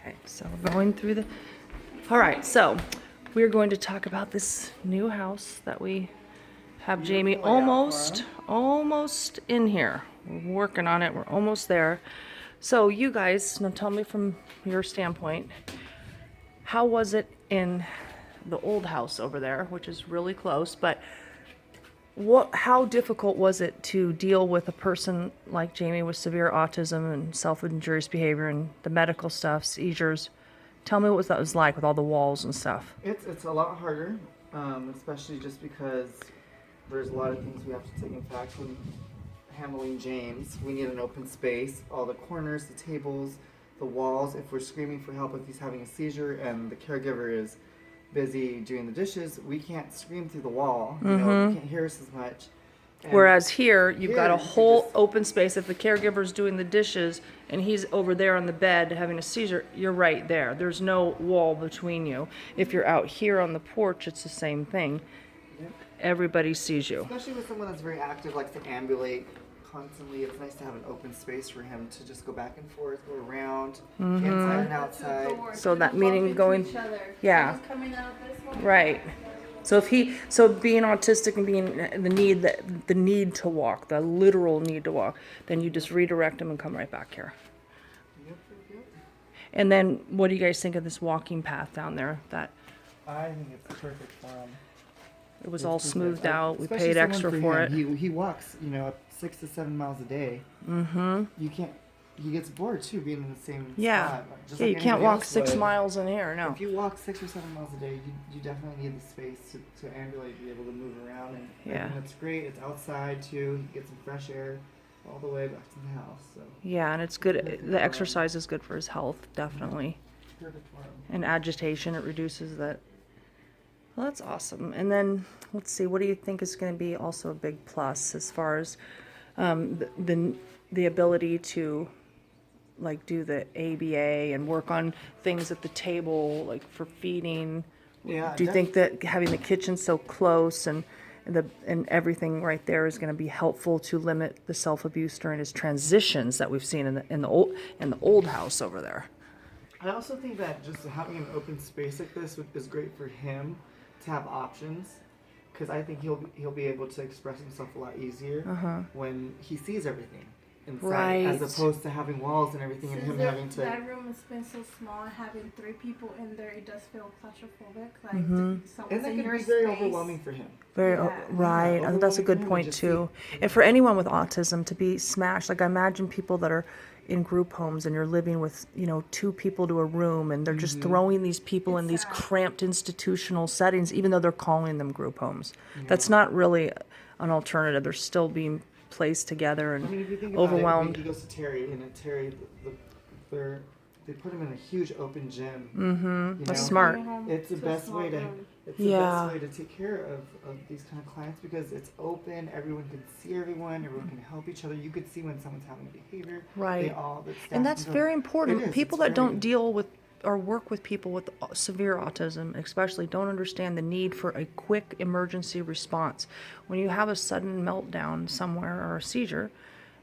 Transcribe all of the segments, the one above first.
Okay, so going through the, all right, so we're going to talk about this new house that we have Jamie almost in here. We're working on it, we're almost there. So you guys, now tell me from your standpoint, how was it in the old house over there, which is really close, but how difficult was it to deal with a person like Jamie with severe autism and self-injurious behavior and the medical stuff, seizures? Tell me what that was like with all the walls and stuff. It's a lot harder, especially just because there's a lot of things we have to take in fact when handling James. We need an open space, all the corners, the tables, the walls. If we're screaming for help if he's having a seizure and the caregiver is busy doing the dishes, we can't scream through the wall. You know, you can't hear us as much. And whereas here, you've got a whole open space. If the caregiver's doing the dishes and he's over there on the bed having a seizure, you're right there. There's no wall between you. If you're out here on the porch, it's the same thing. Yep. Everybody sees you. Especially with someone that's very active, likes to ambulate constantly. It's nice to have an open space for him to just go back and forth, go around, inside and outside. So that meaning going, yeah, coming out this one. right. So being autistic and being the need to walk, the literal need to walk, then you just redirect him and come right back here. Yep. And then, what do you guys think of this walking path down there? That I think it's perfect for him. it was all smoothed out. We Especially paid extra for it. He walks, 6 to 7 miles a day. Mm-hmm. He gets bored too, being in the same spot. Yeah, Just you like can't walk else 6 would. miles in here. No. If you walk 6 or 7 miles a day, you definitely need the space to ambulate, be able to move around. And it's great. It's outside too. You get some fresh air all the way back to the house. So Yeah, and it's good. The exercise is good for his health, definitely. perfect for him. And agitation, it reduces that. Well, that's awesome. And then let's see, what do you think is going to be also a big plus as far as the ability to like do the ABA and work on things at the table, like for feeding? Yeah. Do you think that having the kitchen so close and everything right there is going to be helpful to limit the self-abuse during his transitions that we've seen in the old house over there? I also think that just having an open space like this is great for him to have options, because I think he'll be able to express himself a lot easier when he sees everything inside, Right. as opposed to having walls and everything and him having to. That room has been so small, having 3 people in there, it does feel claustrophobic. Like And someone's that in could your be very space. overwhelming for him. Very Yeah. right. I think that's a good point too. And for anyone with autism to be smashed, like I imagine people that are in group homes and you're living with 2 people to a room and they're just throwing these people in these cramped institutional settings, even though they're calling them group homes. That's not really an alternative. They're still being placed together and If you think overwhelmed. about it, he goes to Terry, and at Terry, they put him in a huge open gym. That's smart. It's the best way to. It's the best way to take care of these kind of clients, because it's open. Everyone can see everyone. Everyone can help each other. You could see when someone's having behavior. Right. The staff And that's can go- very It important. is, People it's that don't very- deal with or work with people with severe autism, especially, don't understand the need for a quick emergency response. When you have a sudden meltdown somewhere or a seizure,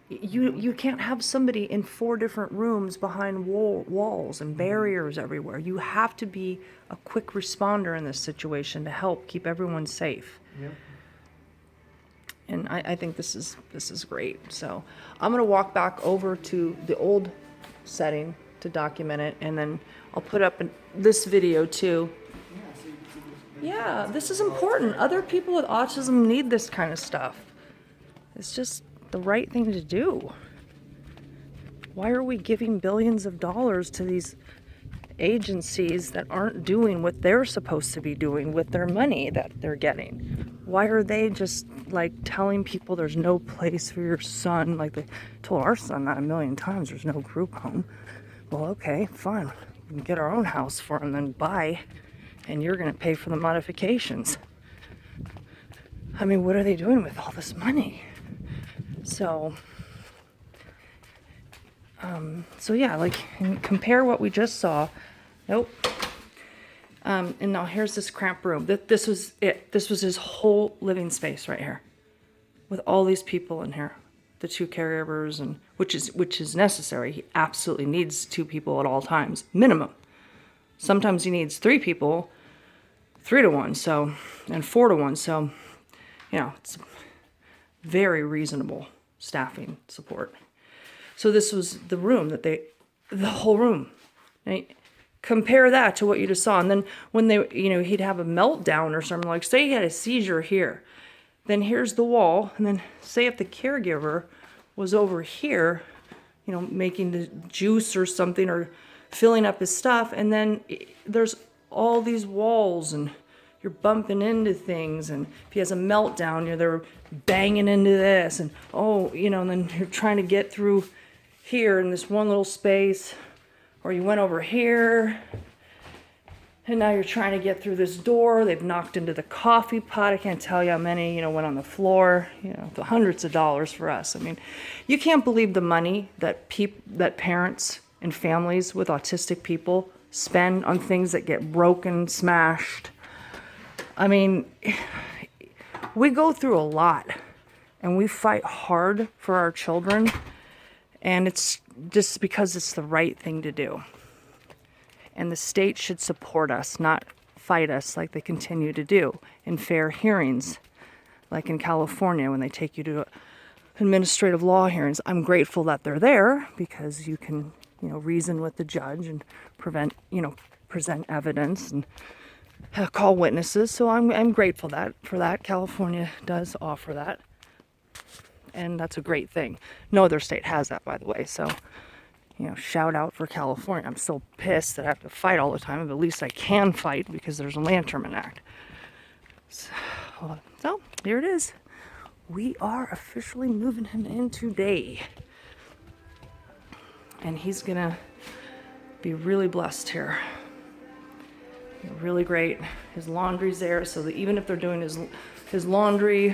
you can't have somebody in 4 different rooms behind walls and barriers everywhere. You have to be a quick responder in this situation to help keep everyone safe. Yep. And I think this is great. So I'm going to walk back over to the old setting to document it, and then I'll put up this video too. Yeah, this is important. Other people with autism need this kind of stuff. It's just the right thing to do. Why are we giving billions of dollars to these agencies that aren't doing what they're supposed to be doing with their money that they're getting? Why are they just like telling people there's no place for your son? Like they told our son that a million times, there's no group home. Well, okay, fine. We can get our own house for him, then buy, and you're going to pay for the modifications. I mean, what are they doing with all this money? So yeah, like compare what we just saw. Nope. And now here's this cramped room. This was it. This was his whole living space right here, with all these people in here. the 2 caregivers, and which is necessary. He absolutely needs 2 people at all times, minimum. Sometimes he needs 3 people, 3 to 1, so, and 4 to 1. So, it's very reasonable staffing support. So this was the room the whole room. Right? Compare that to what you just saw. And then when he'd have a meltdown or something, like say he had a seizure here, then here's the wall. And then say if the caregiver was over here, making the juice or something or filling up his stuff. And then there's all these walls and you're bumping into things. And if he has a meltdown, they're banging into this. And, and then you're trying to get through here in this one little space. Or you went over here, and now you're trying to get through this door. They've knocked into the coffee pot. I can't tell you how many, went on the floor. The hundreds of dollars for us. I mean, you can't believe the money that parents and families with autistic people spend on things that get broken, smashed. I mean, we go through a lot, and we fight hard for our children, and it's just because it's the right thing to do. And the state should support us, not fight us like they continue to do in fair hearings, like in California when they take you to administrative law hearings. I'm grateful that they're there because you can, reason with the judge and present evidence and call witnesses. So I'm grateful for that. California does offer that. And that's a great thing. No other state has that, by the way. So, shout out for California. I'm so pissed that I have to fight all the time, but at least I can fight because there's a Land Termination Act. So, here it is. We are officially moving him in today. And he's going to be really blessed here. Really great. His laundry's there, so that even if they're doing his laundry,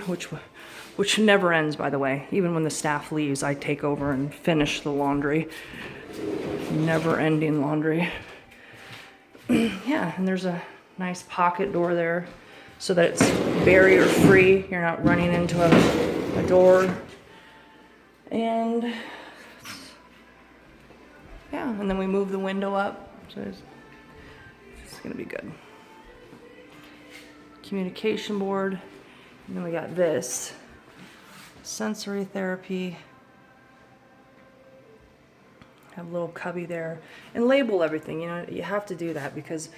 which never ends, by the way. Even when the staff leaves, I take over and finish the laundry. Never-ending laundry. Yeah, and there's a nice pocket door there so that it's barrier-free. You're not running into a door. And, yeah, and then we move the window up. So it's going to be good. Communication board. And then we got this. Sensory therapy. Have a little cubby there. And label everything. You have to do that because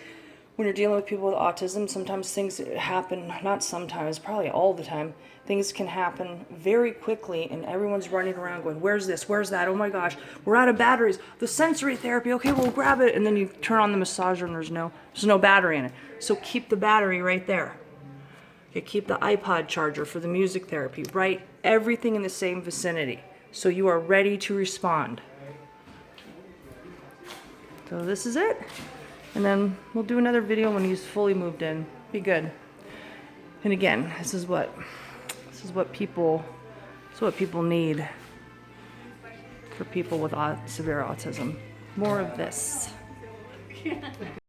when you're dealing with people with autism, sometimes things happen, not sometimes, probably all the time. Things can happen very quickly and everyone's running around going, where's this, where's that, oh my gosh, we're out of batteries. The sensory therapy, okay, we'll grab it. And then you turn on the massager and there's no battery in it. So keep the battery right there. Okay, keep the iPod charger for the music therapy, right? Everything in the same vicinity. So you are ready to respond. So this is it. And then we'll do another video when he's fully moved in. Be good. And again, this is what people need for people with severe autism. More of this.